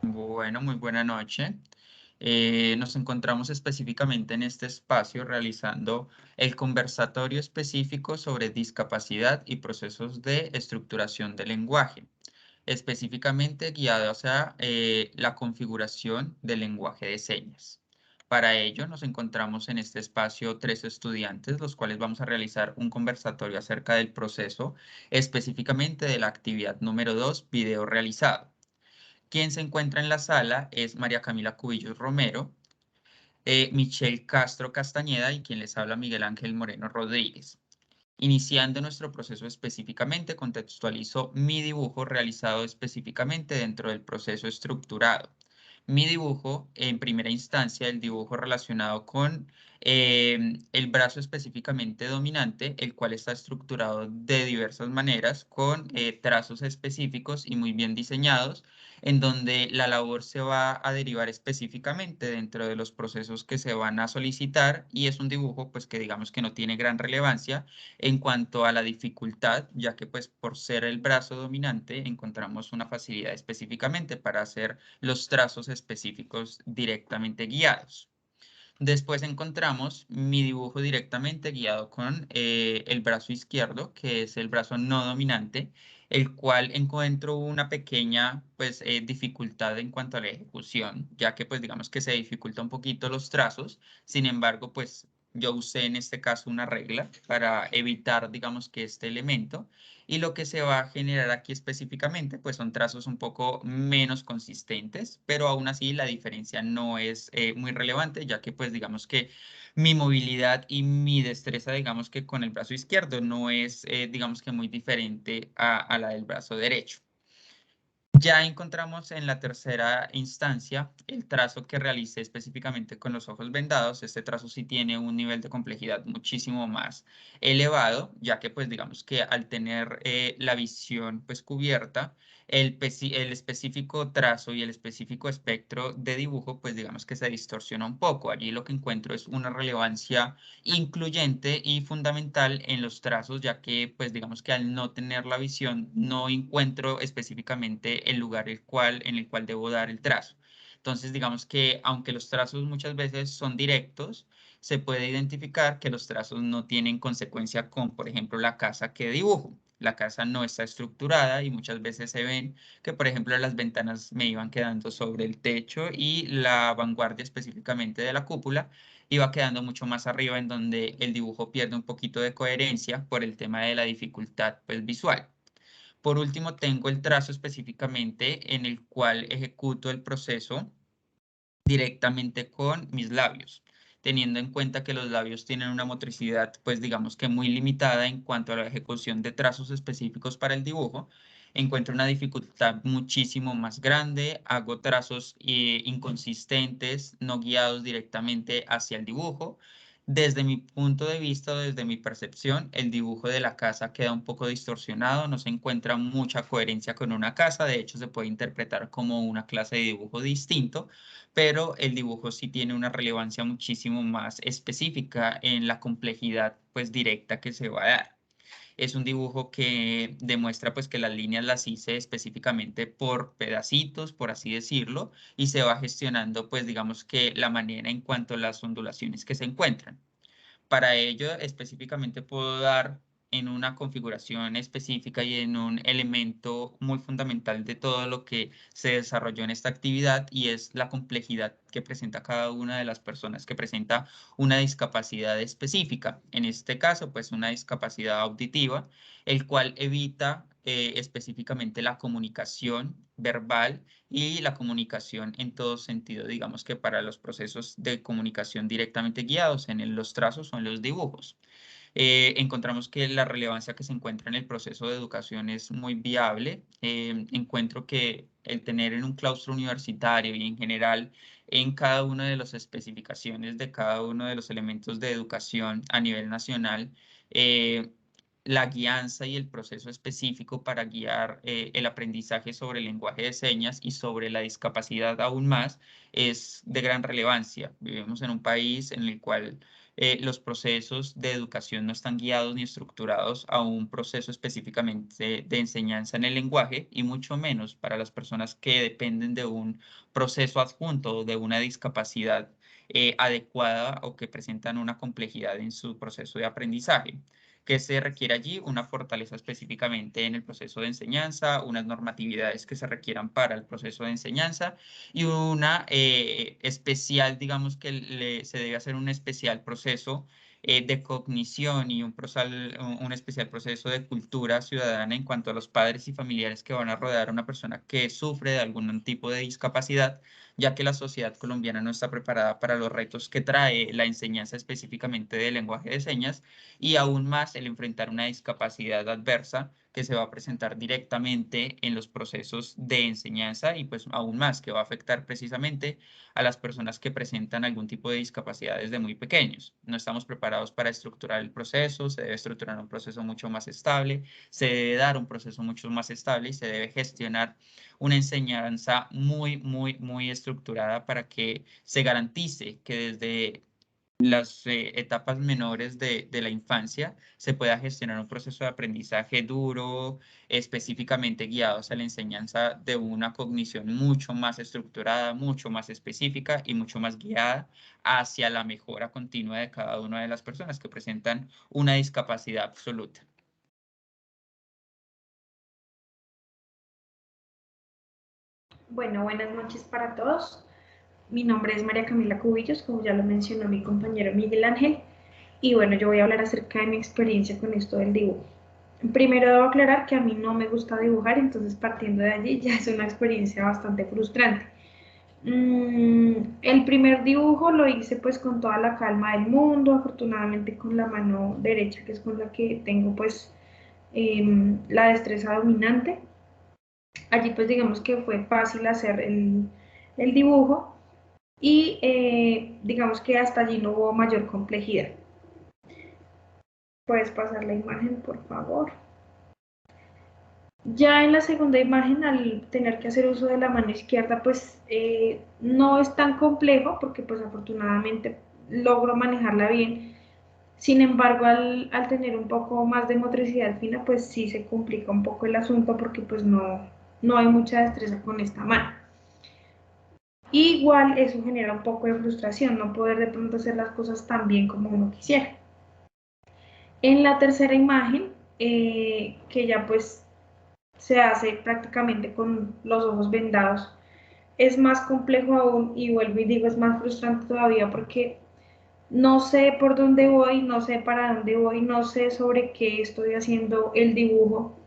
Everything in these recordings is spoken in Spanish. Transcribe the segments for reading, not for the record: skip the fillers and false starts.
Bueno, muy buena noche. Nos encontramos específicamente en este espacio realizando el conversatorio específico sobre discapacidad y procesos de estructuración del lenguaje, específicamente guiado hacia la configuración del lenguaje de señas. Para ello, nos encontramos en este espacio tres estudiantes, los cuales vamos a realizar un conversatorio acerca del proceso, específicamente de la actividad número 2, video realizado. Quien se encuentra en la sala es María Camila Cubillos Romero, Michelle Castro Castañeda y quien les habla Miguel Ángel Moreno Rodríguez. Iniciando nuestro proceso específicamente, contextualizo mi dibujo realizado específicamente dentro del proceso estructurado. Mi dibujo, en primera instancia, el dibujo relacionado con el brazo específicamente dominante, el cual está estructurado de diversas maneras, con trazos específicos y muy bien diseñados, en donde la labor se va a derivar específicamente dentro de los procesos que se van a solicitar y es un dibujo pues que digamos que no tiene gran relevancia en cuanto a la dificultad, ya que pues por ser el brazo dominante encontramos una facilidad específicamente para hacer los trazos específicos directamente guiados. Después encontramos mi dibujo directamente guiado con el brazo izquierdo, que es el brazo no dominante, el cual encuentro una pequeña pues, dificultad en cuanto a la ejecución, ya que pues digamos que se dificulta un poquito los trazos. Sin embargo, pues yo usé en este caso una regla para evitar digamos que este elemento. Y lo que se va a generar aquí específicamente, pues son trazos un poco menos consistentes, pero aún así la diferencia no es muy relevante, ya que pues digamos que mi movilidad y mi destreza, digamos que con el brazo izquierdo no es, digamos que muy diferente a la del brazo derecho. Ya encontramos en la tercera instancia el trazo que realicé específicamente con los ojos vendados. Este trazo sí tiene un nivel de complejidad muchísimo más elevado, ya que pues digamos que al tener la visión pues cubierta, el específico trazo y el específico espectro de dibujo pues digamos que se distorsiona un poco. Allí lo que encuentro es una relevancia incluyente y fundamental en los trazos, ya que pues digamos que al no tener la visión no encuentro específicamente el lugar en el cual debo dar el trazo. Entonces digamos que aunque los trazos muchas veces son directos, se puede identificar que los trazos no tienen consecuencia con, por ejemplo, la casa que dibujo. La casa no está estructurada y muchas veces se ven que, por ejemplo, las ventanas me iban quedando sobre el techo y la vanguardia específicamente de la cúpula iba quedando mucho más arriba en donde el dibujo pierde un poquito de coherencia por el tema de la dificultad pues, visual. Por último, tengo el trazo específicamente en el cual ejecuto el proceso directamente con mis labios, teniendo en cuenta que los labios tienen una motricidad, pues digamos que muy limitada en cuanto a la ejecución de trazos específicos para el dibujo. Encuentro una dificultad muchísimo más grande, hago trazos inconsistentes, no guiados directamente hacia el dibujo. Desde mi punto de vista, desde mi percepción, el dibujo de la casa queda un poco distorsionado, no se encuentra mucha coherencia con una casa, de hecho se puede interpretar como una clase de dibujo distinto, pero el dibujo sí tiene una relevancia muchísimo más específica en la complejidad pues directa que se va a dar. Es un dibujo que demuestra pues que las líneas las hice específicamente por pedacitos, por así decirlo, y se va gestionando pues digamos que la manera en cuanto a las ondulaciones que se encuentran. Para ello, específicamente puedo dar en una configuración específica y en un elemento muy fundamental de todo lo que se desarrolló en esta actividad y es la complejidad que presenta cada una de las personas que presenta una discapacidad específica. En este caso, pues una discapacidad auditiva, el cual evita específicamente la comunicación verbal y la comunicación en todo sentido, digamos que para los procesos de comunicación directamente guiados los trazos o en los dibujos. Encontramos que la relevancia que se encuentra en el proceso de educación es muy viable. Encuentro que el tener en un claustro universitario y en general en cada una de las especificaciones de cada uno de los elementos de educación a nivel nacional, eh, la guianza y el proceso específico para guiar el aprendizaje sobre el lenguaje de señas y sobre la discapacidad aún más es de gran relevancia. Vivimos en un país en el cual los procesos de educación no están guiados ni estructurados a un proceso específicamente de enseñanza en el lenguaje y mucho menos para las personas que dependen de un proceso adjunto de una discapacidad adecuada o que presentan una complejidad en su proceso de aprendizaje. ¿Qué se requiere allí? Una fortaleza específicamente en el proceso de enseñanza, unas normatividades que se requieran para el proceso de enseñanza y una especial, digamos que se debe hacer un especial proceso de cognición y un especial proceso de cultura ciudadana en cuanto a los padres y familiares que van a rodear a una persona que sufre de algún tipo de discapacidad, ya que la sociedad colombiana no está preparada para los retos que trae la enseñanza específicamente del lenguaje de señas y aún más el enfrentar una discapacidad adversa que se va a presentar directamente en los procesos de enseñanza y pues aún más que va a afectar precisamente a las personas que presentan algún tipo de discapacidad desde muy pequeños. No estamos preparados para estructurar el proceso, se debe estructurar un proceso mucho más estable, se debe dar un proceso mucho más estable y se debe gestionar una enseñanza muy estructurada para que se garantice que desde las etapas menores de la infancia se pueda gestionar un proceso de aprendizaje duro, específicamente guiado hacia la enseñanza de una cognición mucho más estructurada, mucho más específica y mucho más guiada hacia la mejora continua de cada una de las personas que presentan una discapacidad absoluta. Bueno, buenas noches para todos. Mi nombre es María Camila Cubillos, como ya lo mencionó mi compañero Miguel Ángel, y bueno, yo voy a hablar acerca de mi experiencia con esto del dibujo. Primero debo aclarar que a mí no me gusta dibujar, entonces partiendo de allí ya es una experiencia bastante frustrante. El primer dibujo lo hice pues con toda la calma del mundo, afortunadamente con la mano derecha, que es con la que tengo pues la destreza dominante. Allí pues digamos que fue fácil hacer el dibujo y digamos que hasta allí no hubo mayor complejidad. Puedes pasar la imagen, por favor. Ya en la segunda imagen, al tener que hacer uso de la mano izquierda, pues no es tan complejo porque pues afortunadamente logro manejarla bien. Sin embargo, al tener un poco más de motricidad fina, pues sí se complica un poco el asunto porque pues no hay mucha destreza con esta mano. Igual eso genera un poco de frustración, no poder de pronto hacer las cosas tan bien como uno quisiera. En la tercera imagen, que ya pues se hace prácticamente con los ojos vendados, es más complejo aún y vuelvo y digo, es más frustrante todavía porque no sé por dónde voy, no sé para dónde voy, no sé sobre qué estoy haciendo el dibujo.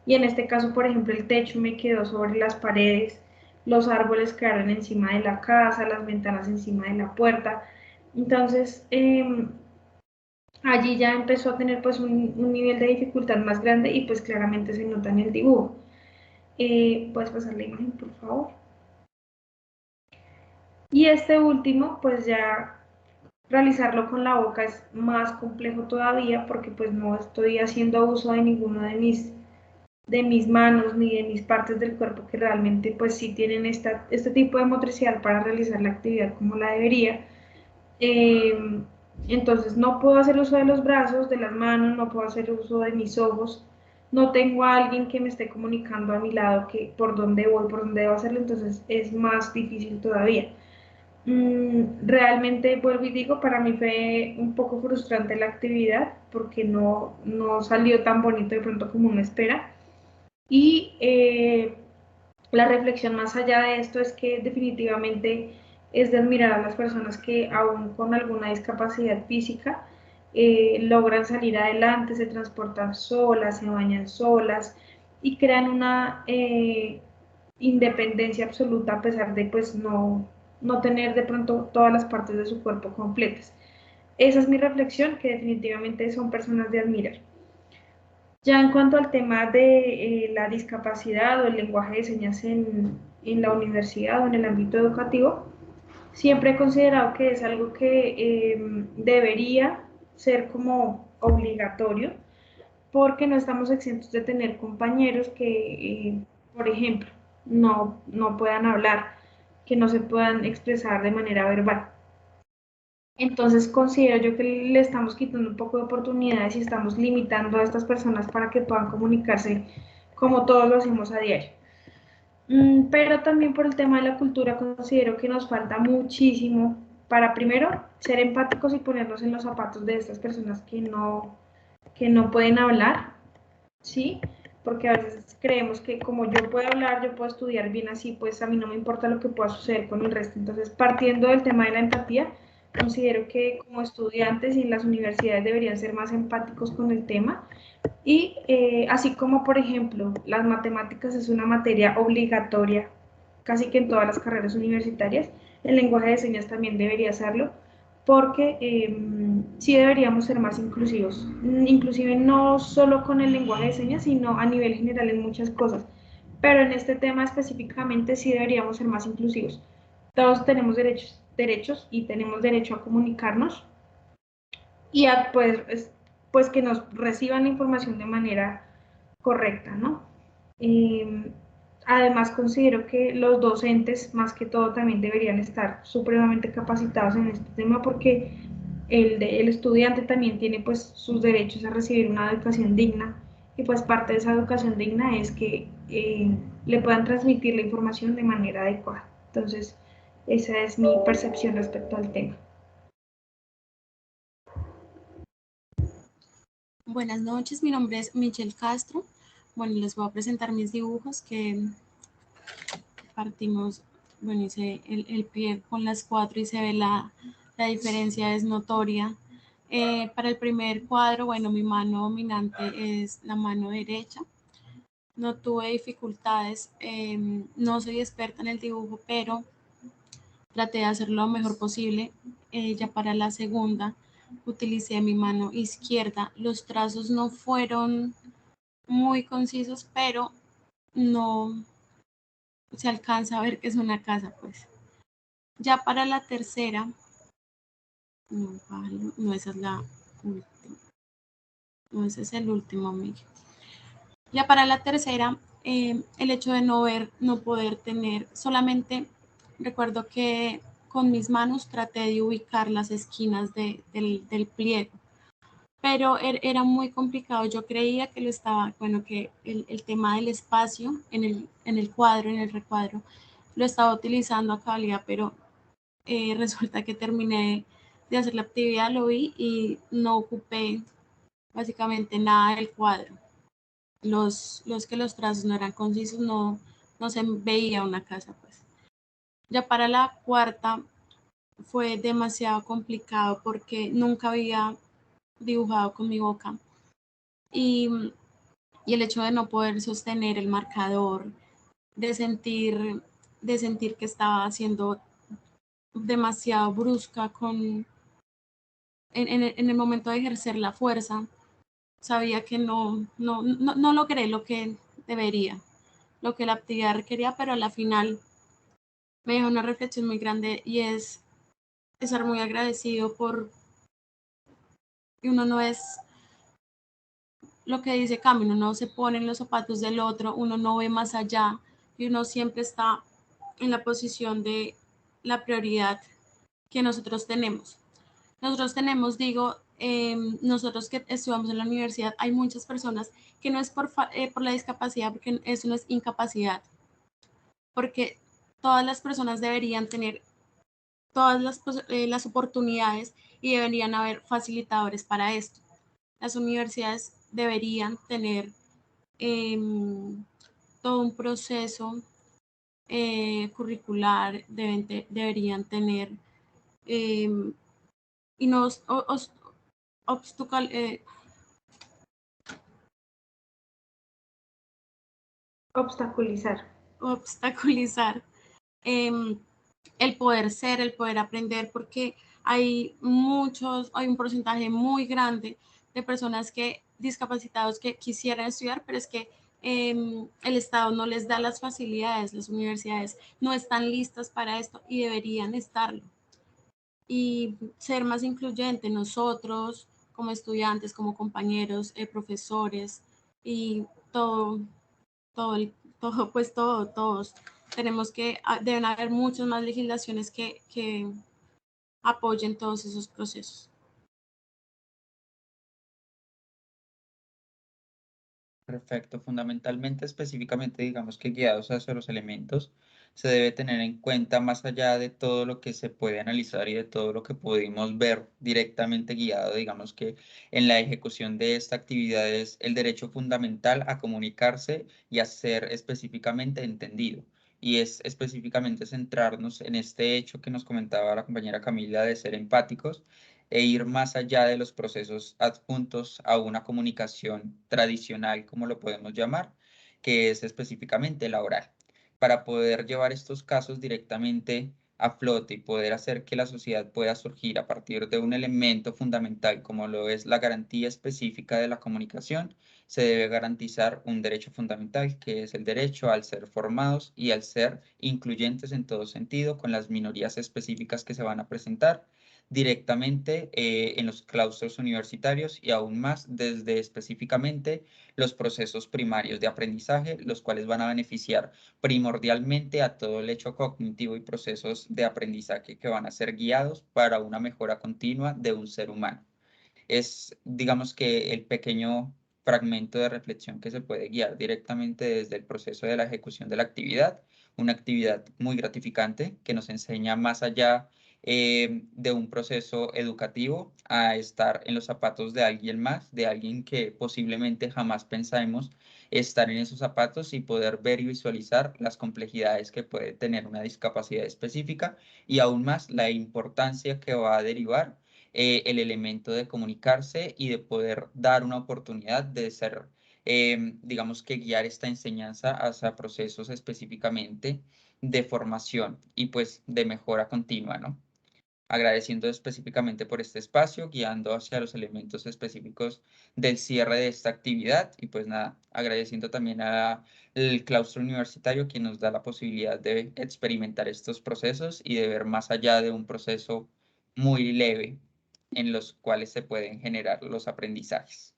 Y en este caso, por ejemplo, el techo me quedó sobre las paredes, los árboles quedaron encima de la casa, las ventanas encima de la puerta. Entonces, allí ya empezó a tener pues un nivel de dificultad más grande y pues claramente se nota en el dibujo. Puedes pasar la imagen, por favor. Y este último, pues ya realizarlo con la boca es más complejo todavía porque pues no estoy haciendo uso de ninguno de mis manos ni de mis partes del cuerpo que realmente pues sí tienen este tipo de motricidad para realizar la actividad como la debería. Eh, entonces no puedo hacer uso de los brazos, de las manos, no puedo hacer uso de mis ojos, no tengo a alguien que me esté comunicando a mi lado que por dónde voy, por dónde debo hacerlo, entonces es más difícil todavía. Realmente vuelvo y digo, para mí fue un poco frustrante la actividad porque no salió tan bonito de pronto como uno espera. Y la reflexión más allá de esto es que definitivamente es de admirar a las personas que aún con alguna discapacidad física logran salir adelante, se transportan solas, se bañan solas y crean una independencia absoluta a pesar de pues no tener de pronto todas las partes de su cuerpo completas. Esa es mi reflexión, que definitivamente son personas de admirar. Ya en cuanto al tema de la discapacidad o el lenguaje de señas en la universidad o en el ámbito educativo, siempre he considerado que es algo que debería ser como obligatorio, porque no estamos exentos de tener compañeros que, por ejemplo, no puedan hablar, que no se puedan expresar de manera verbal. Entonces considero yo que le estamos quitando un poco de oportunidades y estamos limitando a estas personas para que puedan comunicarse como todos lo hacemos a diario. Pero también por el tema de la cultura considero que nos falta muchísimo para primero ser empáticos y ponernos en los zapatos de estas personas que no pueden hablar, ¿sí? Porque a veces creemos que como yo puedo hablar, yo puedo estudiar bien así, pues a mí no me importa lo que pueda suceder con el resto. Entonces, partiendo del tema de la empatía, considero que como estudiantes y en las universidades deberían ser más empáticos con el tema. Y así como, por ejemplo, las matemáticas es una materia obligatoria casi que en todas las carreras universitarias, el lenguaje de señas también debería serlo, porque sí deberíamos ser más inclusivos, inclusive no solo con el lenguaje de señas, sino a nivel general en muchas cosas. Pero en este tema específicamente sí deberíamos ser más inclusivos. Todos tenemos derechos y tenemos derecho a comunicarnos y a pues que nos reciban la información de manera correcta, ¿no? Eh, Además, considero que los docentes, más que todo, también deberían estar supremamente capacitados en este tema porque el estudiante también tiene pues sus derechos a recibir una educación digna y pues parte de esa educación digna es que le puedan transmitir la información de manera adecuada. Entonces, esa es mi percepción respecto al tema. Buenas noches, mi nombre es Michelle Castro. Bueno, les voy a presentar mis dibujos que partimos, bueno, hice el pie con las 4 y se ve la diferencia es notoria. Para el primer cuadro, bueno, mi mano dominante es la mano derecha. No tuve dificultades, no soy experta en el dibujo, pero traté de hacerlo lo mejor posible. Ya para la segunda utilicé mi mano izquierda. Los trazos no fueron muy concisos, pero no se alcanza a ver que es una casa, pues. Ya para la tercera, no, esa es la última, no, ese es el último, Miguel. Ya para la tercera, el hecho de no poder tener, solamente recuerdo que con mis manos traté de ubicar las esquinas del pliego, pero era muy complicado. Yo creía que lo estaba, bueno, que el tema del espacio en el cuadro, en el recuadro, lo estaba utilizando a cabalidad, pero resulta que terminé de hacer la actividad, lo vi y no ocupé básicamente nada del cuadro. Los trazos no eran concisos, no se veía una casa, pues. Ya para la cuarta fue demasiado complicado porque nunca había dibujado con mi boca y, y el hecho de no poder sostener el marcador, de sentir, de sentir que estaba siendo demasiado brusca en el momento de ejercer la fuerza, sabía que no logré lo que debería, lo que la actividad requería, pero a la final me dejó una reflexión muy grande y es estar muy agradecido por, y uno no es lo que dice Cami, uno no se pone en los zapatos del otro, uno no ve más allá y uno siempre está en la posición de la prioridad que nosotros tenemos. Nosotros tenemos, digo, nosotros que estudiamos en la universidad, hay muchas personas que no es por la discapacidad, porque eso no es incapacidad, porque todas las personas deberían tener todas las oportunidades y deberían haber facilitadores para esto. Las universidades deberían tener eh, todo un proceso curricular, deberían tener eh, y nos obstacle, Obstaculizar. obstaculizar eh, el poder aprender, porque hay un porcentaje muy grande de personas discapacitados que quisieran estudiar, pero es que el Estado no les da las facilidades, las universidades no están listas para esto y deberían estarlo. Y ser más incluyente nosotros como estudiantes, como compañeros, profesores y todos. Tenemos que, deben haber muchas más legislaciones que apoyen todos esos procesos. Perfecto. Fundamentalmente, específicamente, digamos que guiados hacia los elementos, se debe tener en cuenta más allá de todo lo que se puede analizar y de todo lo que pudimos ver directamente guiado, digamos que en la ejecución de esta actividad es el derecho fundamental a comunicarse y a ser específicamente entendido. Y es específicamente centrarnos en este hecho que nos comentaba la compañera Camila de ser empáticos e ir más allá de los procesos adjuntos a una comunicación tradicional, como lo podemos llamar, que es específicamente la oral, para poder llevar estos casos directamente a flote y poder hacer que la sociedad pueda surgir a partir de un elemento fundamental como lo es la garantía específica de la comunicación. Se debe garantizar un derecho fundamental que es el derecho al ser formados y al ser incluyentes en todo sentido con las minorías específicas que se van a presentar directamente en los claustros universitarios y aún más desde específicamente los procesos primarios de aprendizaje, los cuales van a beneficiar primordialmente a todo el hecho cognitivo y procesos de aprendizaje que van a ser guiados para una mejora continua de un ser humano. Es, digamos que, el pequeño fragmento de reflexión que se puede guiar directamente desde el proceso de la ejecución de la actividad, una actividad muy gratificante que nos enseña más allá de un proceso educativo a estar en los zapatos de alguien más, de alguien que posiblemente jamás pensamos estar en esos zapatos y poder ver y visualizar las complejidades que puede tener una discapacidad específica y aún más la importancia que va a derivar el elemento de comunicarse y de poder dar una oportunidad de ser, digamos que guiar esta enseñanza hacia procesos específicamente de formación y pues de mejora continua, ¿no? Agradeciendo específicamente por este espacio, guiando hacia los elementos específicos del cierre de esta actividad y pues nada, agradeciendo también al claustro universitario quien nos da la posibilidad de experimentar estos procesos y de ver más allá de un proceso muy leve en los cuales se pueden generar los aprendizajes.